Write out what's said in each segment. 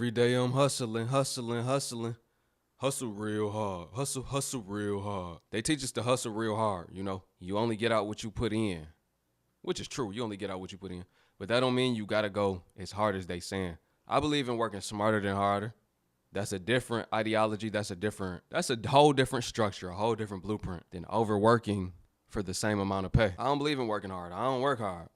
Every day I'm hustling, hustling, hustling. Hustle real hard. Hustle real hard. They teach us to hustle real hard, you know. You only get out what you put in. Which is true. You only get out what you put in. But that don't mean you gotta go as hard as they saying. I believe in working smarter than harder. That's a different ideology. That's a whole different structure, a whole different blueprint than overworking for the same amount of pay. I don't believe in working hard. I don't work hard.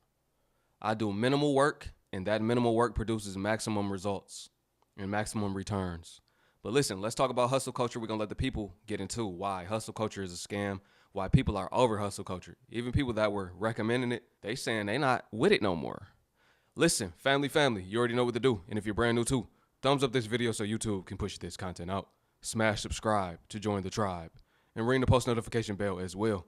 I do minimal work, and that minimal work produces maximum results and maximum returns. But listen, let's talk about hustle culture. We're going to let the people get into why hustle culture is a scam, why people are over hustle culture. Even people that were recommending it, they saying they not with it no more. Listen, family, you already know what to do. And if you're brand new too, thumbs up this video so YouTube can push this content out. Smash subscribe to join the tribe and ring the post notification bell as well.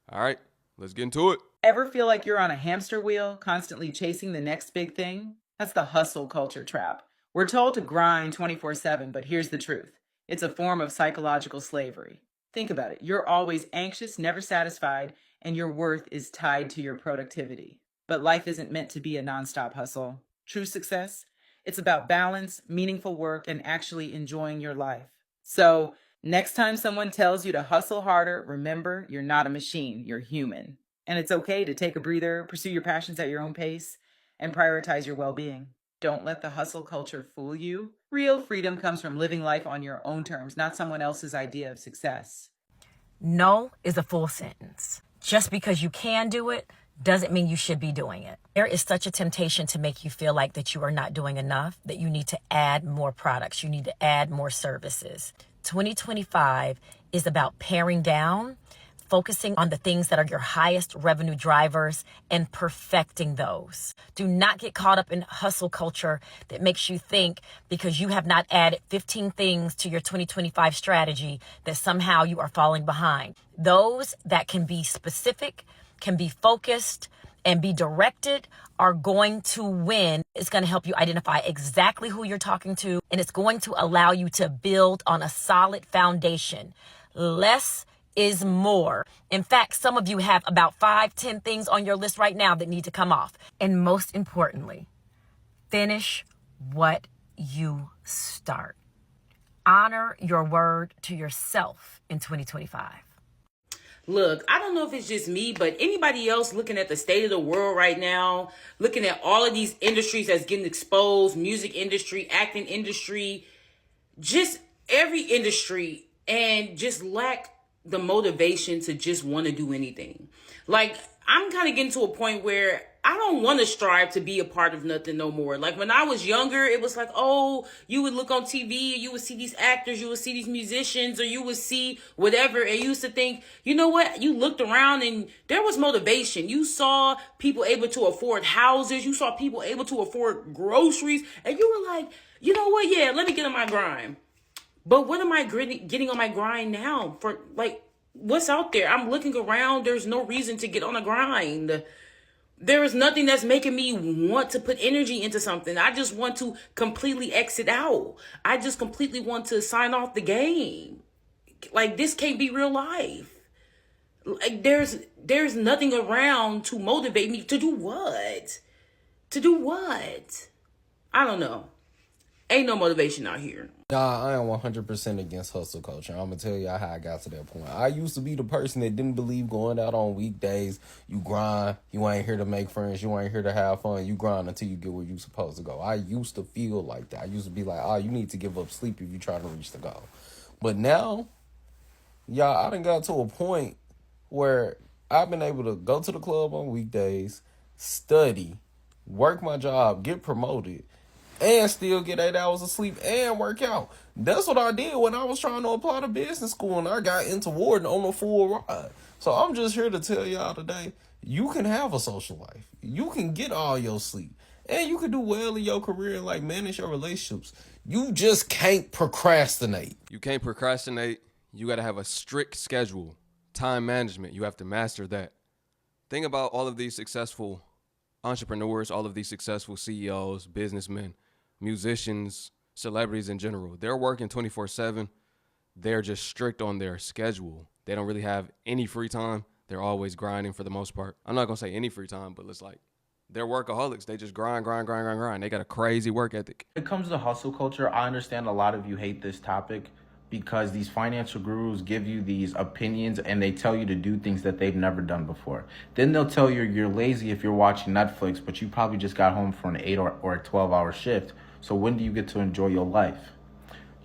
All right, let's get into it. Ever feel like you're on a hamster wheel, constantly chasing the next big thing? That's the hustle culture trap. We're told to grind 24/7, but here's the truth. It's a form of psychological slavery. Think about it. You're always anxious, never satisfied, and your worth is tied to your productivity. But life isn't meant to be a nonstop hustle. True success, it's about balance, meaningful work, and actually enjoying your life. So, next time someone tells you to hustle harder, remember, you're not a machine, you're human. And it's okay to take a breather, pursue your passions at your own pace, and prioritize your well-being. Don't let the hustle culture fool you. Real freedom comes from living life on your own terms, not someone else's idea of success. No is a full sentence. Just because you can do it doesn't mean you should be doing it. There is such a temptation to make you feel like that you are not doing enough, that you need to add more products, you need to add more services. 2025 is about paring down, focusing on the things that are your highest revenue drivers and perfecting those. Do not get caught up in hustle culture that makes you think because you have not added 15 things to your 2025 strategy that somehow you are falling behind. Those that can be specific, can be focused, and be directed are going to win. It's going to help you identify exactly who you're talking to, and it's going to allow you to build on a solid foundation. Less is more. In fact, some of you have about 5-10 things on your list right now that need to come off. And most importantly, finish what you start. Honor your word to yourself in 2025. Look, I don't know if it's just me, but anybody else looking at the state of the world right now, looking at all of these industries that's getting exposed, music industry, acting industry, just every industry, and just lack the motivation to just want to do anything. Like, I'm kind of getting to a point where I don't want to strive to be a part of nothing no more. Like, when I was younger, it was like, oh, you would look on TV, you would see these actors, you would see these musicians, or you would see whatever, and you used to think, you know what? You looked around and there was motivation. You saw people able to afford houses, you saw people able to afford groceries, and you were like, you know what? Yeah, let me get on my grind. But what am I getting on my grind now? For, like, what's out there? I'm looking around. There's no reason to get on a grind. There is nothing that's making me want to put energy into something. I just want to completely exit out. I just completely want to sign off the game. Like, this can't be real life. Like, there's nothing around to motivate me to do what? To do what? I don't know. Ain't no motivation out here. Nah, I am 100% against hustle culture. I'm going to tell you how I got to that point. I used to be the person that didn't believe going out on weekdays. You grind. You ain't here to make friends. You ain't here to have fun. You grind until you get where you supposed to go. I used to feel like that. I used to be like, oh, you need to give up sleep if you try to reach the goal. But now, y'all, I done got to a point where I've been able to go to the club on weekdays, study, work my job, get promoted, and still get 8 hours of sleep and work out. That's what I did when I was trying to apply to business school and I got into Warden on a full ride. So I'm just here to tell y'all today, you can have a social life. You can get all your sleep. And you can do well in your career and like manage your relationships. You just can't procrastinate. You can't procrastinate. You got to have a strict schedule. Time management. You have to master that. Think about all of these successful entrepreneurs, all of these successful CEOs, businessmen, musicians, celebrities in general. They're working 24/7. They're just strict on their schedule. They don't really have any free time. They're always grinding for the most part. I'm not going to say any free time, but it's like They're workaholics. They just grind, grind, grind, grind, grind. They got a crazy work ethic. When it comes to hustle culture, I understand a lot of you hate this topic because these financial gurus give you these opinions and they tell you to do things that they've never done before. Then they'll tell you you're lazy if you're watching Netflix, but you probably just got home from an 8 or a 12-hour shift. So when do you get to enjoy your life?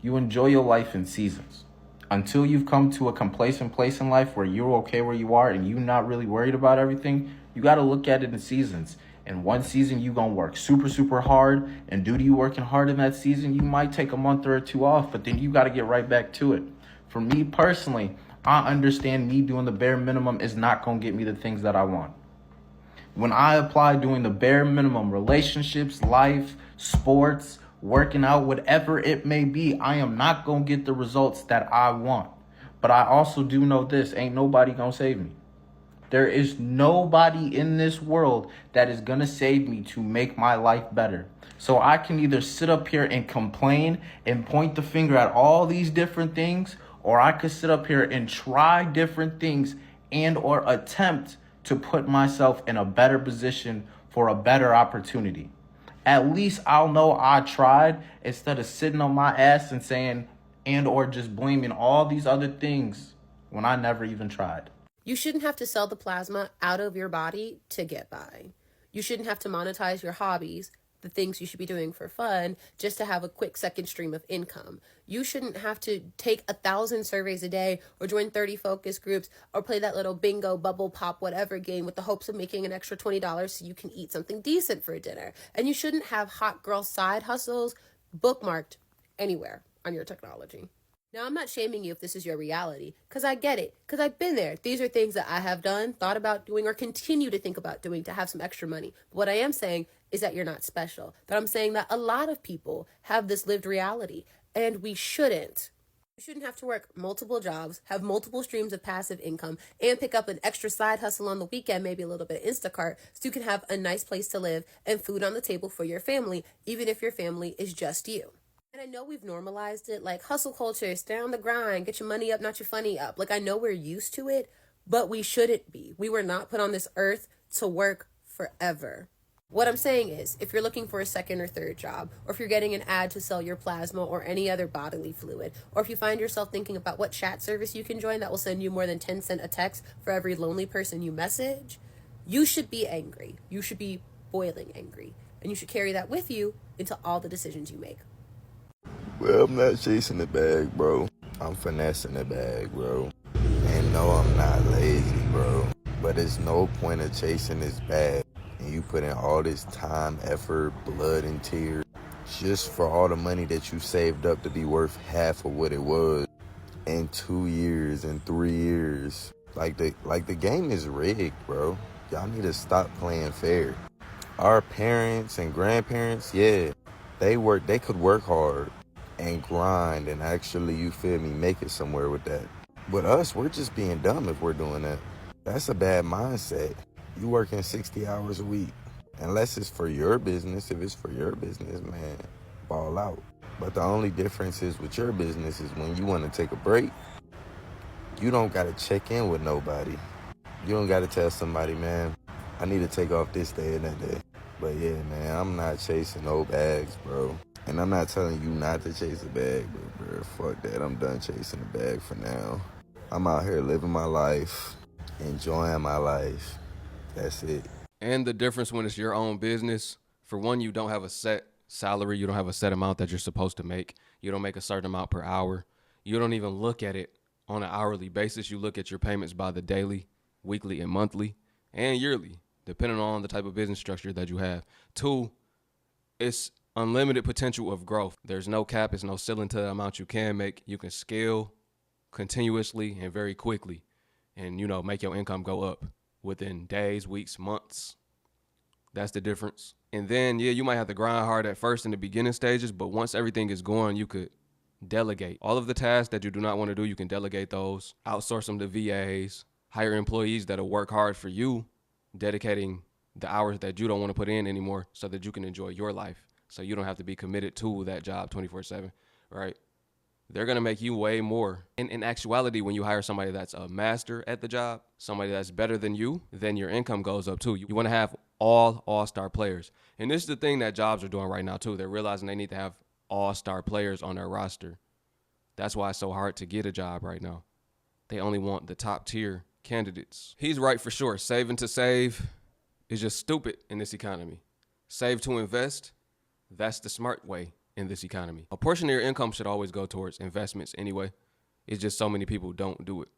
You enjoy your life in seasons. Until you've come to a complacent place in life where you're okay where you are and you're not really worried about everything, you got to look at it in seasons. And one season you gonna work super, super hard, and due to you working hard in that season, you might take a month or two off, but then you gotta get right back to it. For me personally, I understand me doing the bare minimum is not gonna get me the things that I want. When I apply doing the bare minimum, relationships, life, sports, working out, whatever it may be, I am not gonna get the results that I want. But I also do know this, ain't nobody gonna save me. There is nobody in this world that is going to save me to make my life better. So I can either sit up here and complain and point the finger at all these different things, or I could sit up here and try different things and or attempt to put myself in a better position for a better opportunity. At least I'll know I tried instead of sitting on my ass and saying and or just blaming all these other things when I never even tried. You shouldn't have to sell the plasma out of your body to get by. You shouldn't have to monetize your hobbies, the things you should be doing for fun, just to have a quick second stream of income. You shouldn't have to take 1,000 surveys a day or join 30 focus groups or play that little bingo, bubble pop, whatever game with the hopes of making an extra $20 so you can eat something decent for dinner. And you shouldn't have hot girl side hustles bookmarked anywhere on your technology. Now, I'm not shaming you if this is your reality, because I get it, because I've been there. These are things that I have done, thought about doing, or continue to think about doing to have some extra money. But what I am saying is that you're not special. But I'm saying that a lot of people have this lived reality, and we shouldn't. You shouldn't have to work multiple jobs, have multiple streams of passive income, and pick up an extra side hustle on the weekend, maybe a little bit of Instacart, so you can have a nice place to live and food on the table for your family, even if your family is just you. And I know we've normalized it, like hustle culture, stay on the grind, get your money up, not your funny up. Like I know we're used to it, but we shouldn't be. We were not put on this earth to work forever. What I'm saying is, if you're looking for a second or third job, or if you're getting an ad to sell your plasma or any other bodily fluid, or if you find yourself thinking about what chat service you can join that will send you more than 10 cents a text for every lonely person you message, you should be angry. You should be boiling angry. And you should carry that with you into all the decisions you make. Well, I'm not chasing the bag, bro. I'm finessing the bag, bro. And no, I'm not lazy, bro. But there's no point of chasing this bag. And you put in all this time, effort, blood, and tears just for all the money that you saved up to be worth half of what it was in 2 years and 3 years. Like the game is rigged, bro. Y'all need to stop playing fair. Our parents and grandparents, yeah, they could work hard and grind and actually, you feel me, make it somewhere with that. With us, we're just being dumb if we're doing that. That's a bad mindset. You working 60 hours a week. Unless it's for your business. If it's for your business, man, ball out. But the only difference is with your business is when you want to take a break, you don't got to check in with nobody. You don't got to tell somebody, man, I need to take off this day and that day. But yeah, man, I'm not chasing no bags, bro. And I'm not telling you not to chase a bag, but bro, fuck that. I'm done chasing a bag for now. I'm out here living my life, enjoying my life. That's it. And the difference when it's your own business, for one, you don't have a set salary. You don't have a set amount that you're supposed to make. You don't make a certain amount per hour. You don't even look at it on an hourly basis. You look at your payments by the daily, weekly, and monthly, and yearly, depending on the type of business structure that you have. Two, it's unlimited potential of growth. There's no cap. It's no ceiling to the amount you can make. You can scale continuously and very quickly and, make your income go up within days, weeks, months. That's the difference. And then, yeah, you might have to grind hard at first in the beginning stages, but once everything is going, you could delegate. All of the tasks that you do not want to do, you can delegate those, outsource them to VAs, hire employees that'll work hard for you, dedicating the hours that you don't want to put in anymore so that you can enjoy your life. So you don't have to be committed to that job 24/7, right? They're going to make you way more. In actuality, when you hire somebody that's a master at the job, somebody that's better than you, then your income goes up too. You want to have all all-star players. And this is the thing that jobs are doing right now too. They're realizing they need to have all-star players on their roster. That's why it's so hard to get a job right now. They only want the top tier candidates. He's right for sure. Saving to save is just stupid in this economy. Save to invest, that's the smart way in this economy. A portion of your income should always go towards investments anyway. It's just so many people don't do it.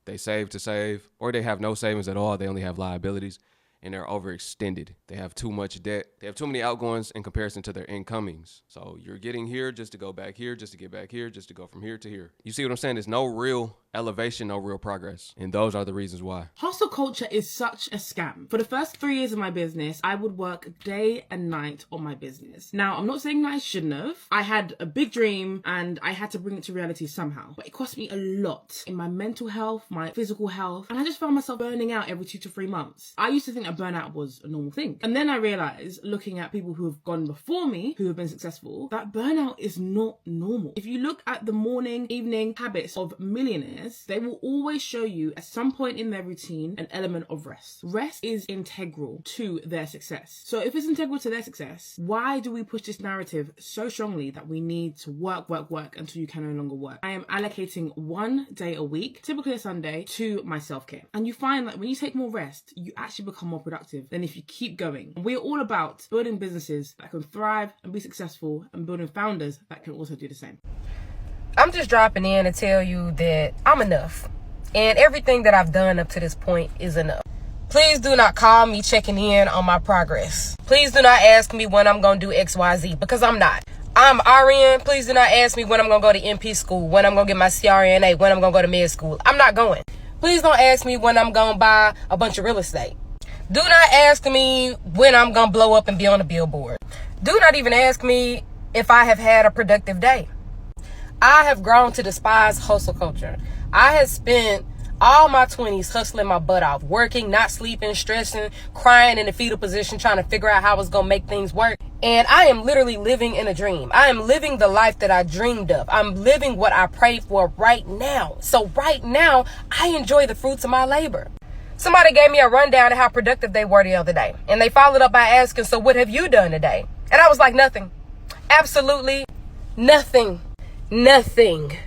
They save to save, or they have no savings at all. They only have liabilities, and they're overextended. They have too much debt. They have too many outgoings in comparison to their incomings. So you're getting here just to go back here, just to get back here, just to go from here to here. You see what I'm saying? There's no real elevation, no real progress. And those are the reasons why. Hustle culture is such a scam. For the first 3 years of my business, I would work day and night on my business. Now, I'm not saying that I shouldn't have. I had a big dream and I had to bring it to reality somehow. But it cost me a lot in my mental health, my physical health, and I just found myself burning out every 2 to 3 months. I used to think that burnout was a normal thing. And then I realized, looking at people who have gone before me, who have been successful, that burnout is not normal. If you look at the morning, evening habits of millionaires, they will always show you at some point in their routine an element of rest. Rest is integral to their success. So if it's integral to their success, why do we push this narrative so strongly that we need to work until you can no longer work? I am allocating 1 day a week, typically a Sunday, to my self-care. And you find that when you take more rest, you actually become more productive than if you keep going. We're all about building businesses that can thrive and be successful, and building founders that can also do the same. I'm just dropping in to tell you that I'm enough. And everything that I've done up to this point is enough. Please do not call me checking in on my progress. Please do not ask me when I'm going to do XYZ, because I'm not. I'm RN. Please do not ask me when I'm going to go to MP school, when I'm going to get my CRNA, when I'm going to go to med school. I'm not going. Please don't ask me when I'm going to buy a bunch of real estate. Do not ask me when I'm going to blow up and be on a billboard. Do not even ask me if I have had a productive day. I have grown to despise hustle culture. I have spent all my 20s hustling my butt off, working, not sleeping, stressing, crying in a fetal position, trying to figure out how I was going to make things work. And I am literally living in a dream. I am living the life that I dreamed of. I'm living what I prayed for right now. So right now, I enjoy the fruits of my labor. Somebody gave me a rundown of how productive they were the other day. And they followed up by asking, so what have you done today? And I was like, nothing. Absolutely nothing. Nothing.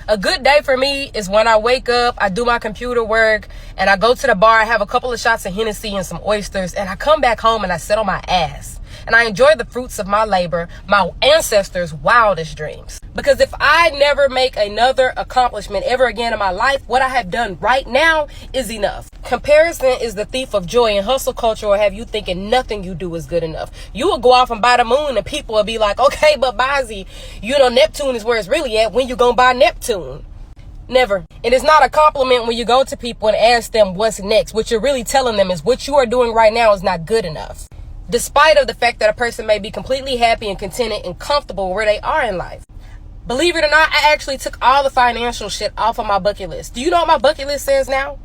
A good day for me is when I wake up, I do my computer work, and I go to the bar, I have a couple of shots of Hennessy and some oysters, and I come back home and I sit on my ass. And I enjoy the fruits of my labor, my ancestors' wildest dreams. Because if I never make another accomplishment ever again in my life, what I have done right now is enough. Comparison is the thief of joy, and hustle culture will have you thinking nothing you do is good enough. You will go off and buy the moon and people will be like, okay, but Bazzi, you know Neptune is where it's really at. When you gonna buy Neptune? Never. It is not a compliment when you go to people and ask them what's next. What you're really telling them is what you are doing right now is not good enough. Despite of the fact that a person may be completely happy and contented and comfortable where they are in life. Believe it or not, I actually took all the financial shit off of my bucket list. Do you know what my bucket list says now?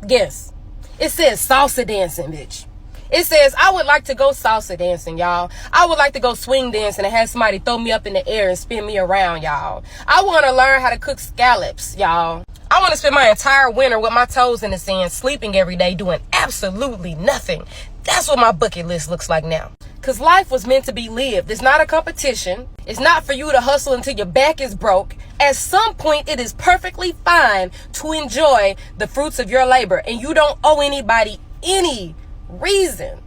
Guess. It says salsa dancing, bitch. It says, I would like to go salsa dancing, y'all. I would like to go swing dancing and have somebody throw me up in the air and spin me around, y'all. I want to learn how to cook scallops, y'all. I want to spend my entire winter with my toes in the sand, sleeping every day, doing absolutely nothing. That's what my bucket list looks like now. Because life was meant to be lived. It's not a competition. It's not for you to hustle until your back is broke. At some point, it is perfectly fine to enjoy the fruits of your labor. And you don't owe anybody any reason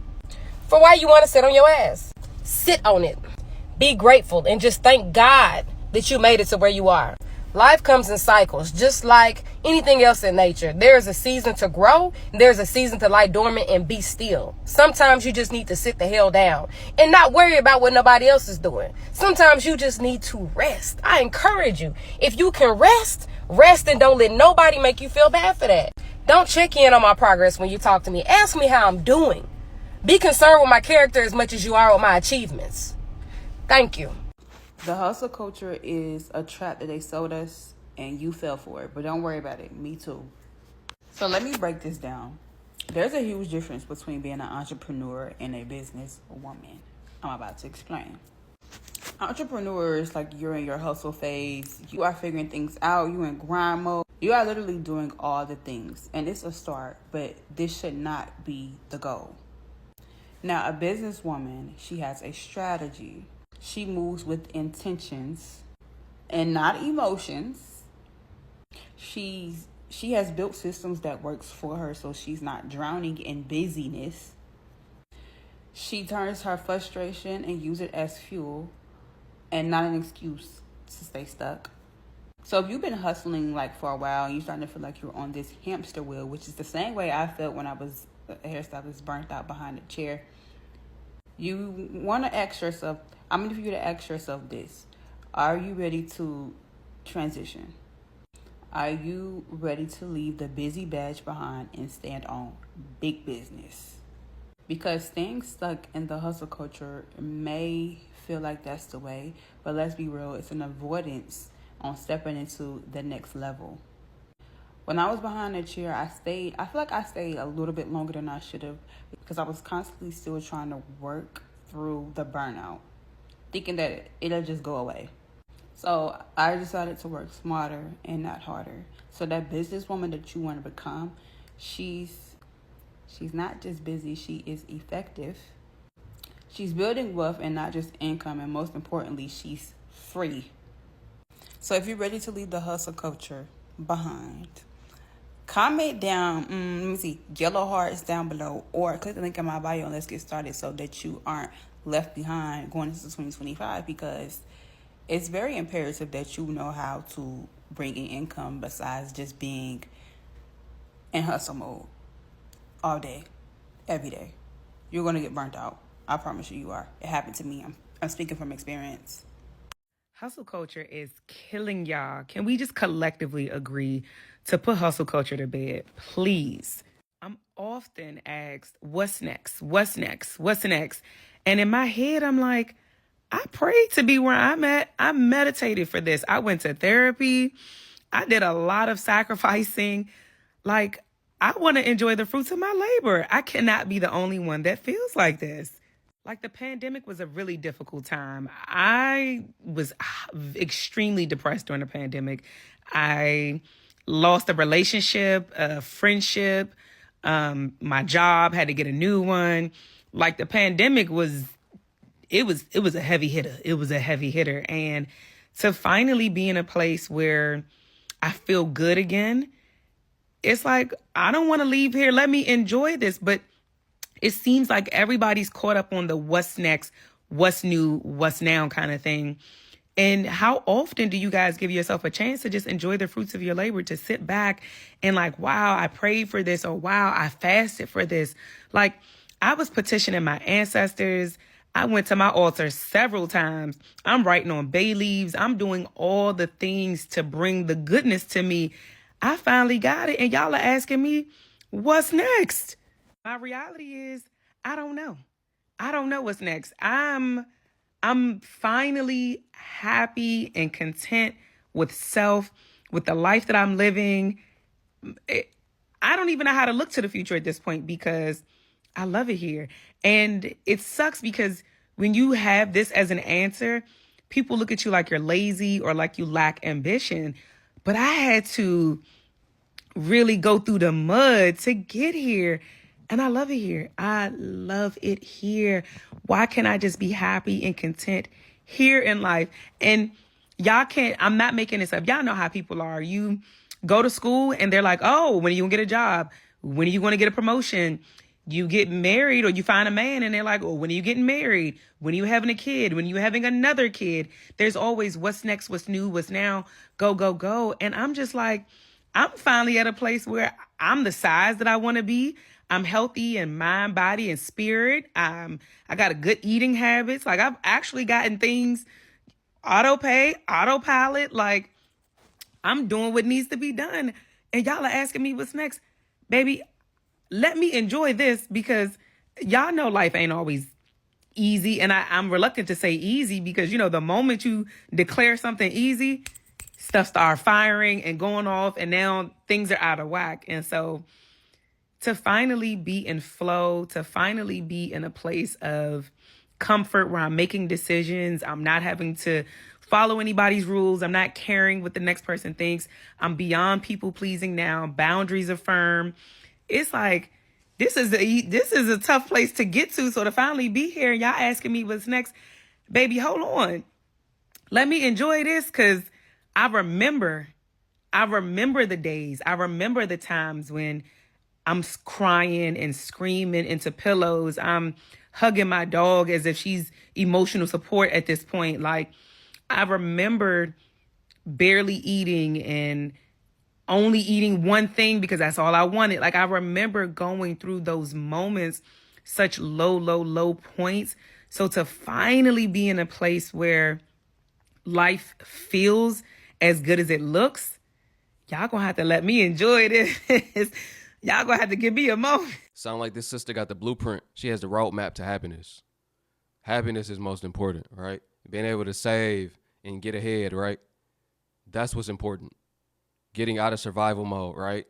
for why you want to sit on your ass. Sit on it. Be grateful and just thank God that you made it to where you are. Life comes in cycles, just like anything else in nature. There is a season to grow. There's a season to lie dormant and be still. Sometimes you just need to sit the hell down and not worry about what nobody else is doing. Sometimes you just need to rest. I encourage you. If you can rest and don't let nobody make you feel bad for that. Don't check in on my progress when you talk to me. Ask me how I'm doing. Be concerned with my character as much as you are with my achievements. Thank you. The hustle culture is a trap that they sold us, and you fell for it. But don't worry about it. Me too. So let me break this down. There's a huge difference between being an entrepreneur and a business woman. I'm about to explain. Entrepreneur is like you're in your hustle phase. You are figuring things out. You're in grind mode. You are literally doing all the things. And it's a start, but this should not be the goal. Now, a businesswoman, she has a strategy. She moves with intentions and not emotions. She has built systems that works for her, so she's not drowning in busyness. She turns her frustration and use it as fuel and not an excuse to stay stuck. So if you've been hustling like for a while and you're starting to feel like you're on this hamster wheel, which is the same way I felt when I was a hairstylist burnt out behind a chair, you want to ask yourself, I'm going to give you to ask yourself this. Are you ready to transition? Are you ready to leave the busy badge behind and stand on big business? Because staying stuck in the hustle culture may feel like that's the way, but let's be real, it's an avoidance on stepping into the next level. When I was behind the chair, I feel like I stayed a little bit longer than I should have because I was constantly still trying to work through the burnout, thinking that it'll just go away. So I decided to work smarter and not harder. So that businesswoman that you want to become, she's not just busy, she is effective. She's building wealth and not just income, and most importantly, she's free. So if you're ready to leave the hustle culture behind, comment down, yellow hearts down below, or click the link in my bio and let's get started so that you aren't left behind going into 2025, because it's very imperative that you know how to bring in income besides just being in hustle mode all day, every day. You're going to get burnt out. I promise you are. It happened to me. I'm speaking from experience. Hustle culture is killing y'all. Can we just collectively agree to put hustle culture to bed, please? I'm often asked, what's next? What's next? What's next? And in my head, I'm like, I prayed to be where I'm at. I meditated for this. I went to therapy. I did a lot of sacrificing. Like, I want to enjoy the fruits of my labor. I cannot be the only one that feels like this. Like, the pandemic was a really difficult time. I was extremely depressed during the pandemic. I lost a relationship, a friendship, my job, had to get a new one. Like, the pandemic was a heavy hitter. It was a heavy hitter. And to finally be in a place where I feel good again, it's like, I don't want to leave here. Let me enjoy this. But it seems like everybody's caught up on the what's next, what's new, what's now kind of thing. And how often do you guys give yourself a chance to just enjoy the fruits of your labor, to sit back and like, wow, I prayed for this, or wow, I fasted for this. Like, I was petitioning my ancestors. I went to my altar several times. I'm writing on bay leaves. I'm doing all the things to bring the goodness to me. I finally got it. And y'all are asking me, what's next? My reality is, I don't know. I don't know what's next. I'm finally happy and content with self, with the life that I'm living. I don't even know how to look to the future at this point because I love it here. And it sucks because when you have this as an answer, people look at you like you're lazy or like you lack ambition. But I had to really go through the mud to get here. And I love it here. I love it here. Why can't I just be happy and content here in life? And y'all can't, I'm not making this up. Y'all know how people are. You go to school and they're like, oh, when are you going to get a job? When are you going to get a promotion? You get married or you find a man and they're like, oh, when are you getting married? When are you having a kid? When are you having another kid? There's always what's next, what's new, what's now, go, go, go. And I'm just like, I'm finally at a place where I'm the size that I want to be. I'm healthy in mind, body, and spirit. I got a good eating habits. Like, I've actually gotten things autopilot. Like, I'm doing what needs to be done. And y'all are asking me what's next. Baby, let me enjoy this because y'all know life ain't always easy. And I'm reluctant to say easy because, you know, the moment you declare something easy, stuff start firing and going off. And now things are out of whack. And so to finally be in flow, to finally be in a place of comfort where I'm making decisions, I'm not having to follow anybody's rules, I'm not caring what the next person thinks, I'm beyond people pleasing now, boundaries are firm. It's like, this is a tough place to get to. So to finally be here, y'all asking me what's next, baby, hold on. Let me enjoy this, because I remember the days. I remember the times when I'm crying and screaming into pillows. I'm hugging my dog as if she's emotional support at this point. Like, I remember barely eating and only eating one thing because that's all I wanted. Like, I remember going through those moments, such low points. So to finally be in a place where life feels as good as it looks, y'all gonna have to let me enjoy this. Y'all gonna have to give me a moment. Sound like this sister got the blueprint. She has the roadmap to happiness. Happiness is most important, right? Being able to save and get ahead, right? That's what's important. Getting out of survival mode, right?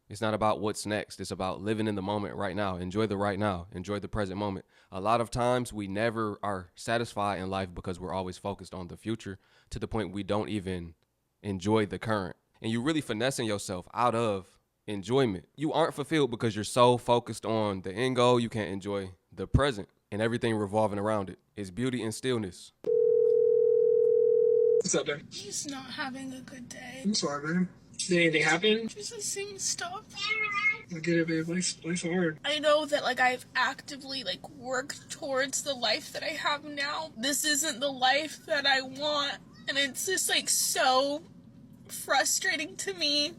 It's not about what's next. It's about living in the moment right now. Enjoy the right now. Enjoy the present moment. A lot of times we never are satisfied in life because we're always focused on the future, to the point we don't even enjoy the current. And you're really finessing yourself out of enjoyment. You aren't fulfilled because you're so focused on the end goal, you can't enjoy the present and everything revolving around it. It's beauty and stillness. What's up, man? He's not having a good day. I'm sorry, man. Did anything happen? Just the same stuff. I get it, babe. Life's hard. I know that, like, I've actively, like, worked towards the life that I have now. This isn't the life that I want. And it's just, like, so frustrating to me.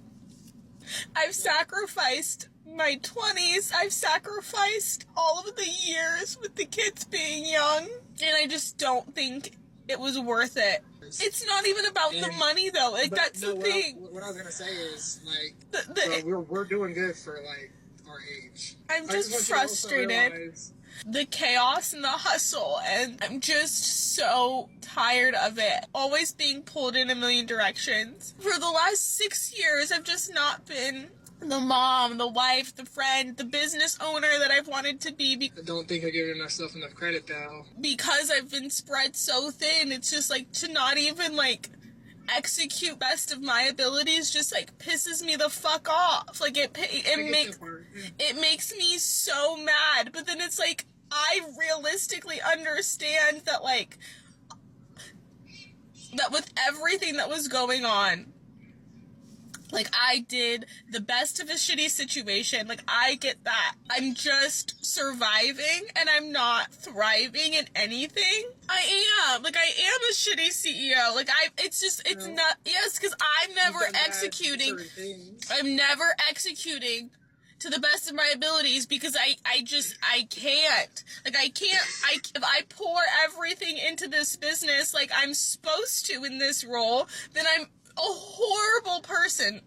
I've sacrificed my 20s. I've sacrificed all of the years with the kids being young. And I just don't think it was worth it. It's not even about the money, though. Like, that's the thing. What I was gonna say is, like, we're doing good for, like, our age. I'm just frustrated. The chaos and the hustle, and I'm just so tired of it. Always being pulled in a million directions. For the last 6 years, I've just not been the mom, the wife, the friend, the business owner that I've wanted to be. I don't think I give myself enough credit, though. Because I've been spread so thin, it's just, like, to not even, like, execute best of my abilities just, like, pisses me the fuck off. Like, it makes me so mad. But then it's, like, I realistically understand that, like, that with everything that was going on, like, I did the best of a shitty situation. Like, I get that. I'm just surviving, and I'm not thriving in anything. I am. Like, I am a shitty CEO. Like, it's not, yes, because I'm never executing. I'm never executing to the best of my abilities because I can't. Like, if I pour everything into this business like I'm supposed to in this role, then I'm a horrible person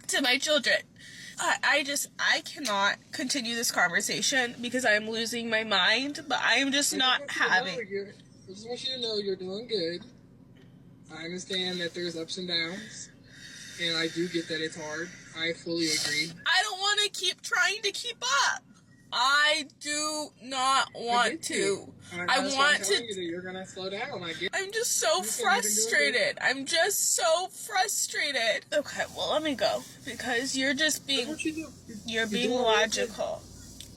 to my children. I cannot continue this conversation because I'm losing my mind, but I'm just not having. I just want you to know you're doing good. I understand that there's ups and downs, and I do get that it's hard. I fully agree. I don't want to keep trying to keep up. I do not want to. I want to. You're gonna slow down. I'm just so frustrated. I'm just so frustrated. Okay, well, let me go because you're just being. You're being logical,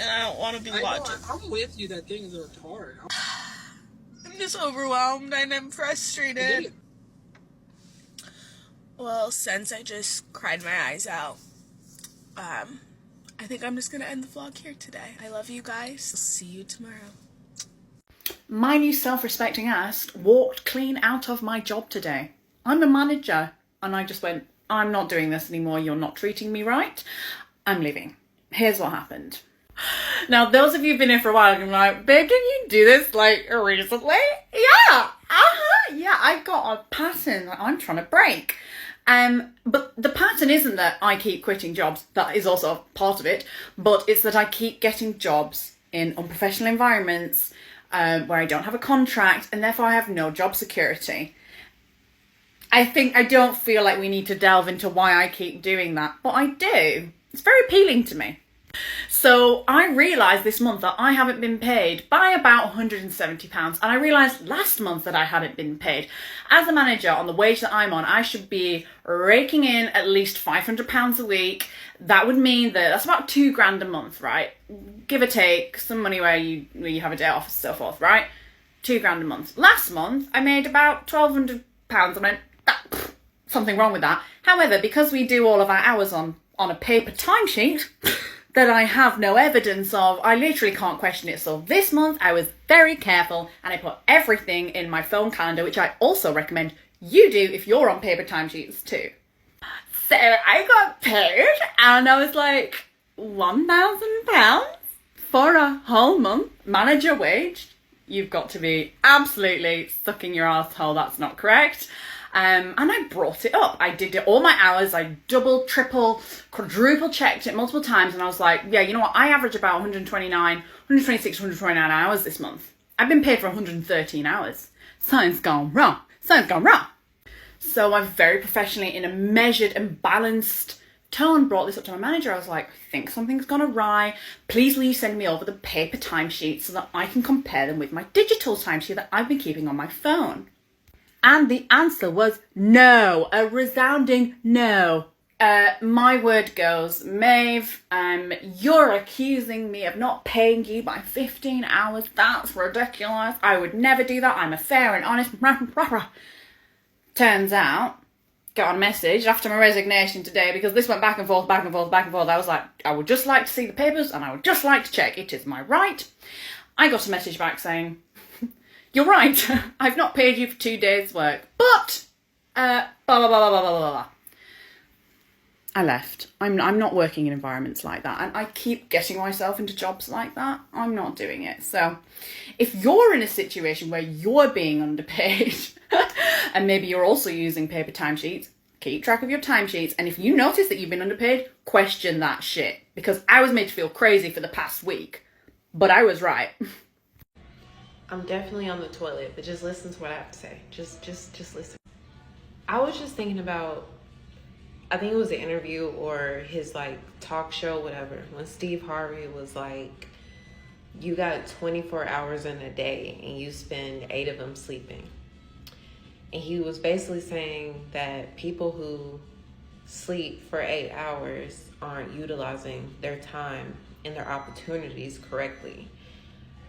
and I don't want to be logical. I'm with you that things are hard. I'm just overwhelmed and I'm frustrated. Well, since I just cried my eyes out, I think I'm just gonna end the vlog here today. I love you guys. I'll see you tomorrow. My new self-respecting ass walked clean out of my job today. I'm a manager, and I just went, I'm not doing this anymore. You're not treating me right. I'm leaving. Here's what happened. Now, those of you who've been here for a while, you're like, babe, didn't you do this, like, recently? Yeah, yeah, I've got a pattern that I'm trying to break. But the pattern isn't that I keep quitting jobs. That is also part of it. But it's that I keep getting jobs in unprofessional environments where I don't have a contract and therefore I have no job security. I don't feel like we need to delve into why I keep doing that, but I do. It's very appealing to me. So I realised this month that I haven't been paid by about £170, and I realised last month that I hadn't been paid. As a manager, on the wage that I'm on, I should be raking in at least £500 a week. That would mean that's about £2,000 a month, right? Give or take, some money where you have a day off and so forth, right? £2,000 a month. Last month, I made about £1,200. I went, something wrong with that. However, because we do all of our hours on a paper timesheet that I have no evidence of, I literally can't question it. So this month I was very careful and I put everything in my phone calendar, which I also recommend you do if you're on paper timesheets too. So I got paid and I was like, £1,000 for a whole month, manager wage. You've got to be absolutely sucking your asshole. That's not correct. And I brought it up. I did all my hours. I double, triple, quadruple checked it multiple times. And I was like, yeah, you know what? I average about 126, 129 hours this month. I've been paid for 113 hours. Something's gone wrong. Something's gone wrong. So I very professionally, in a measured and balanced tone, brought this up to my manager. I was like, I think something's gone awry. Please will you send me over the paper timesheets so that I can compare them with my digital timesheet that I've been keeping on my phone. And the answer was no, a resounding no. My word goes, Maeve, you're accusing me of not paying you by 15 hours. That's ridiculous. I would never do that. I'm a fair and honest. Turns out, got a message after my resignation today, because this went back and forth. I was like, I would just like to see the papers and I would just like to check. It is my right. I got a message back saying, you're right, I've not paid you for 2 days' work, but, blah, blah, blah, blah, blah, blah, blah. I left. I'm not working in environments like that, and I keep getting myself into jobs like that. I'm not doing it. So if you're in a situation where you're being underpaid, and maybe you're also using paper timesheets, keep track of your timesheets, and if you notice that you've been underpaid, question that shit, because I was made to feel crazy for the past week, but I was right. I'm definitely on the toilet, but just listen to what I have to say. Just listen. I was just thinking about, I think it was an interview or his like talk show, whatever, when Steve Harvey was like, you got 24 hours in a day and you spend 8 of them sleeping. And he was basically saying that people who sleep for 8 hours aren't utilizing their time and their opportunities correctly.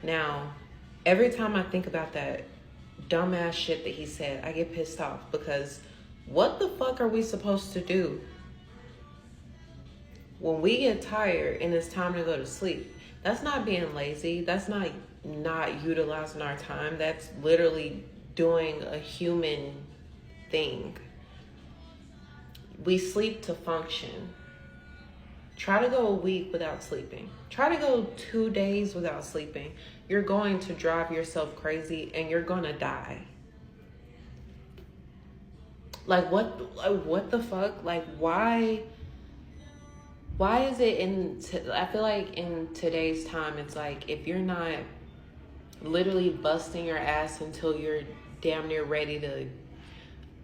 Now, every time I think about that dumbass shit that he said, I get pissed off, because what the fuck are we supposed to do when we get tired and it's time to go to sleep? That's not being lazy. That's not utilizing our time. That's literally doing a human thing. We sleep to function. Try to go a week without sleeping. Try to go 2 days without sleeping. You're going to drive yourself crazy and you're gonna die. Like what the fuck? Like why is it I feel like in today's time, it's like if you're not literally busting your ass until you're damn near ready to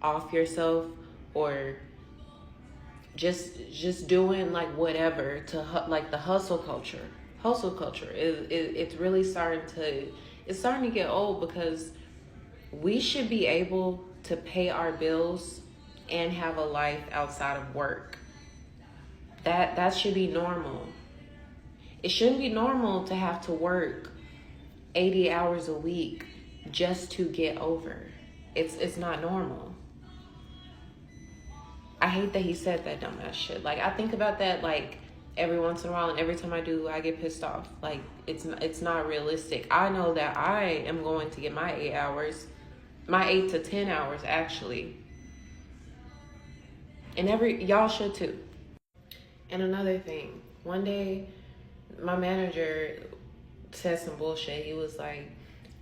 off yourself, or just doing like whatever to like the hustle culture it's really starting to get old, because we should be able to pay our bills and have a life outside of work. That should be normal. It shouldn't be normal to have to work 80 hours a week just to get over. It's not normal. I hate that he said that dumbass shit. Like, I think about that like every once in a while, and every time I do, I get pissed off. Like, it's not realistic. I know that I am going to get my 8 hours, my 8 to 10 hours actually, and y'all should too. And another thing, one day my manager said some bullshit. He was like,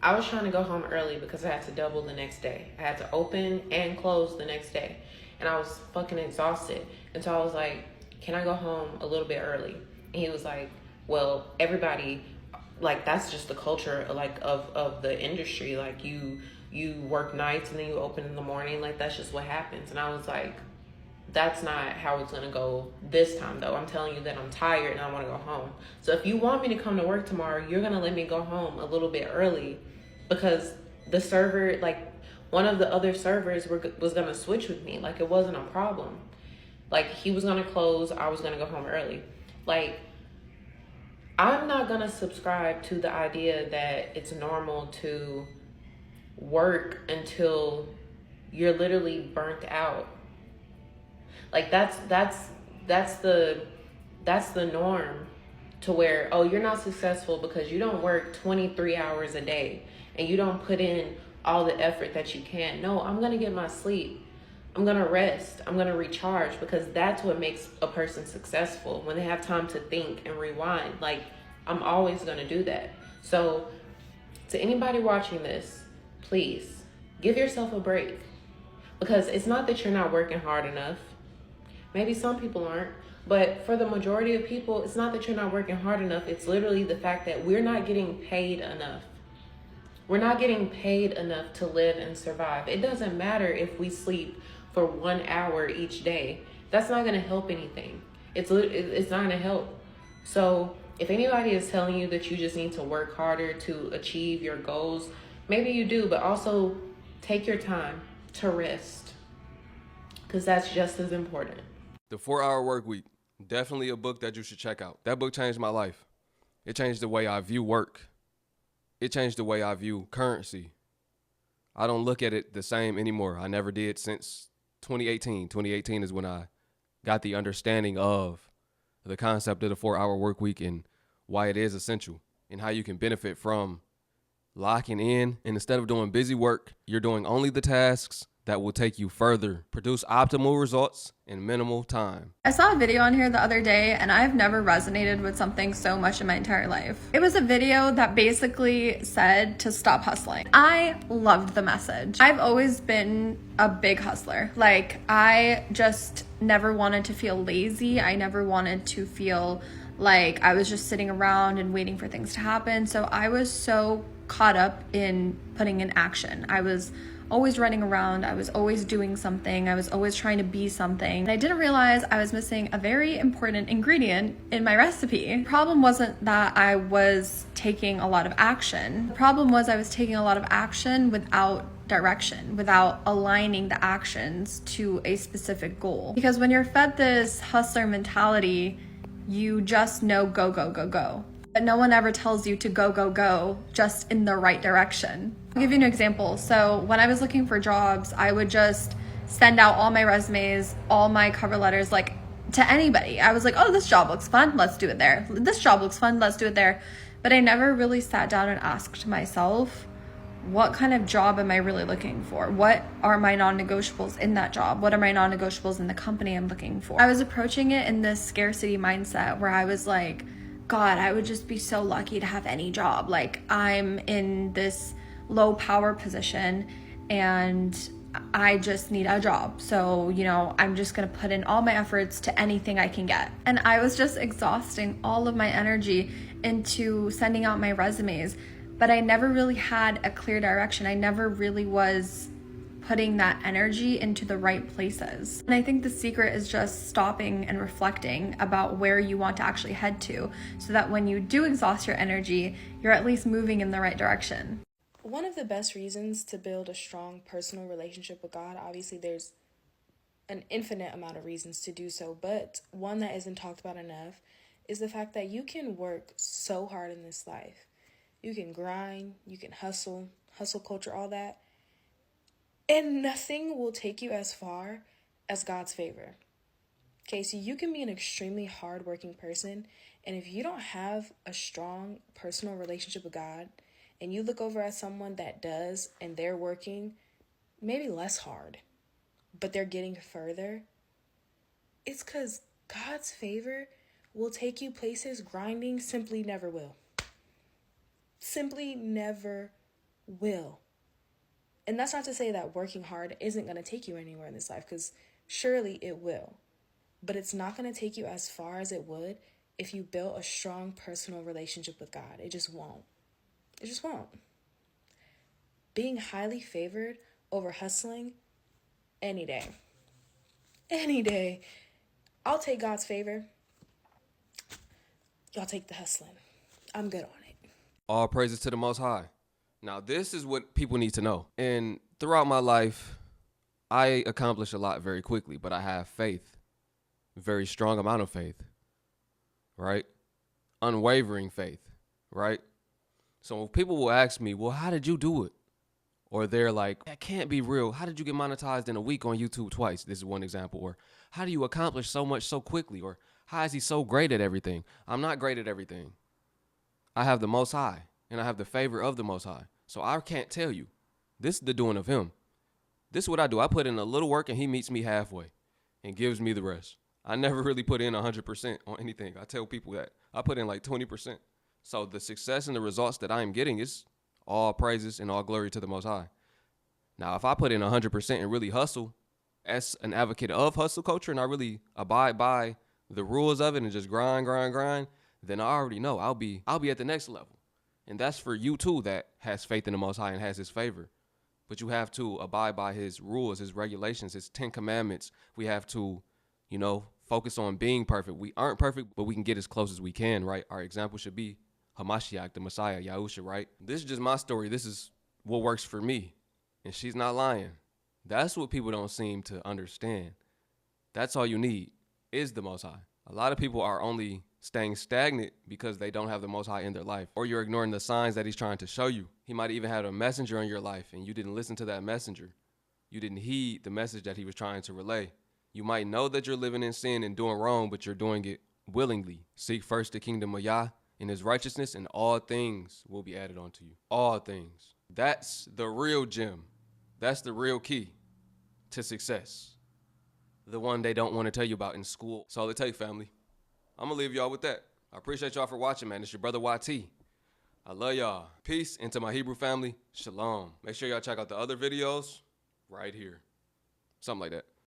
I was trying to go home early because I had to double the next day. I had to open and close the next day, and I was fucking exhausted. And so I was like, can I go home a little bit early? And he was like, well, everybody, like, that's just the culture, like, of the industry. Like, you work nights and then you open in the morning. Like, that's just what happens. And I was like, That's not how it's gonna go this time though. I'm telling you that I'm tired and I want to go home. So if you want me to come to work tomorrow, you're gonna let me go home a little bit early, because the server, like one of the other servers was gonna switch with me. Like it wasn't a problem. Like he was gonna close, I was gonna go home early. Like I'm not gonna subscribe to the idea that it's normal to work until you're literally burnt out. Like that's the norm, to where, oh, you're not successful because you don't work 23 hours a day and you don't put in all the effort that you can. No, I'm gonna get my sleep. I'm gonna rest. I'm gonna recharge, because that's what makes a person successful, when they have time to think and rewind. Like I'm always gonna do that. So to anybody watching this, please give yourself a break, because it's not that you're not working hard enough. Maybe some people aren't, but for the majority of people, it's not that you're not working hard enough. It's literally the fact that we're not getting paid enough. We're not getting paid enough to live and survive. It doesn't matter if we sleep for 1 hour each day. That's not gonna help anything. It's not gonna help. So if anybody is telling you that you just need to work harder to achieve your goals, maybe you do, but also take your time to rest, because that's just as important. The 4-Hour Work Week, definitely a book that you should check out. That book changed my life. It changed the way I view work. It changed the way I view currency. I don't look at it the same anymore. I never did since 2018. 2018 is when I got the understanding of the concept of the 4-Hour Work Week and why it is essential, and how you can benefit from locking in. And instead of doing busy work, you're doing only the tasks that will take you further, produce optimal results in minimal time. I saw a video on here the other day, and I've never resonated with something so much in my entire life. It was a video that basically said to stop hustling. I loved the message. I've always been a big hustler. Like, I just never wanted to feel lazy. I never wanted to feel like I was just sitting around and waiting for things to happen. So I was so caught up in putting in action. I was always running around. I was always doing something. I was always trying to be something. And I didn't realize I was missing a very important ingredient in my recipe. The problem wasn't that I was taking a lot of action. The problem was I was taking a lot of action without direction, without aligning the actions to a specific goal. Because when you're fed this hustler mentality, you just know go, go, go, go. But no one ever tells you to go, go, go, just in the right direction. I'll give you an example. So when I was looking for jobs, I would just send out all my resumes, all my cover letters, like to anybody. I was like, oh, this job looks fun, let's do it there. This job looks fun, let's do it there. But I never really sat down and asked myself, what kind of job am I really looking for? What are my non-negotiables in that job? What are my non-negotiables in the company I'm looking for? I was approaching it in this scarcity mindset where I was like, God, I would just be so lucky to have any job. Like, I'm in this low power position and I just need a job. So, I'm just gonna put in all my efforts to anything I can get. And I was just exhausting all of my energy into sending out my resumes, but I never really had a clear direction. I never really was putting that energy into the right places. And I think the secret is just stopping and reflecting about where you want to actually head to, so that when you do exhaust your energy, you're at least moving in the right direction. One of the best reasons to build a strong personal relationship with God, obviously there's an infinite amount of reasons to do so, but one that isn't talked about enough is the fact that you can work so hard in this life. You can grind, you can hustle culture, all that. And nothing will take you as far as God's favor. Okay, so you can be an extremely hardworking person, and if you don't have a strong personal relationship with God, and you look over at someone that does, and they're working maybe less hard, but they're getting further, it's because God's favor will take you places grinding simply never will. Simply never will. And that's not to say that working hard isn't going to take you anywhere in this life, because surely it will. But it's not going to take you as far as it would if you built a strong personal relationship with God. It just won't. It just won't. Being highly favored over hustling any day. Any day. I'll take God's favor. Y'all take the hustling. I'm good on it. All praises to the Most High. Now, this is what people need to know. And throughout my life, I accomplish a lot very quickly, but I have faith, very strong amount of faith, right? Unwavering faith, right? So people will ask me, well, how did you do it? Or they're like, that can't be real. How did you get monetized in a week on YouTube twice? This is one example. Or how do you accomplish so much so quickly? Or how is he so great at everything? I'm not great at everything. I have the Most High, and I have the favor of the Most High. So I can't tell you. This is the doing of him. This is what I do. I put in a little work, and he meets me halfway and gives me the rest. I never really put in 100% on anything. I tell people that. I put in like 20%. So the success and the results that I am getting is all praises and all glory to the Most High. Now, if I put in 100% and really hustle as an advocate of hustle culture, and I really abide by the rules of it and just grind, then I already know I'll be at the next level. And that's for you too that has faith in the Most High and has his favor. But you have to abide by his rules, his regulations, his 10 commandments. We have to, focus on being perfect. We aren't perfect, but we can get as close as we can, right? Our example should be Hamashiach, the Messiah, Yahusha, right? This is just my story. This is what works for me. And she's not lying. That's what people don't seem to understand. That's all you need is the Most High. A lot of people are only staying stagnant because they don't have the Most High in their life, or you're ignoring the signs that he's trying to show you. He might even have a messenger in your life and you didn't listen to that messenger. You didn't heed the message that he was trying to relay. You might know that you're living in sin and doing wrong, but you're doing it willingly. Seek first the kingdom of Yah and his righteousness, and all things will be added onto you. All things. That's the real gem. That's the real key to success. The one they don't want to tell you about in school. That's all it takes, family. I'm going to leave y'all with that. I appreciate y'all for watching, man. It's your brother YT. I love y'all. Peace. And to my Hebrew family, shalom. Make sure y'all check out the other videos right here. Something like that.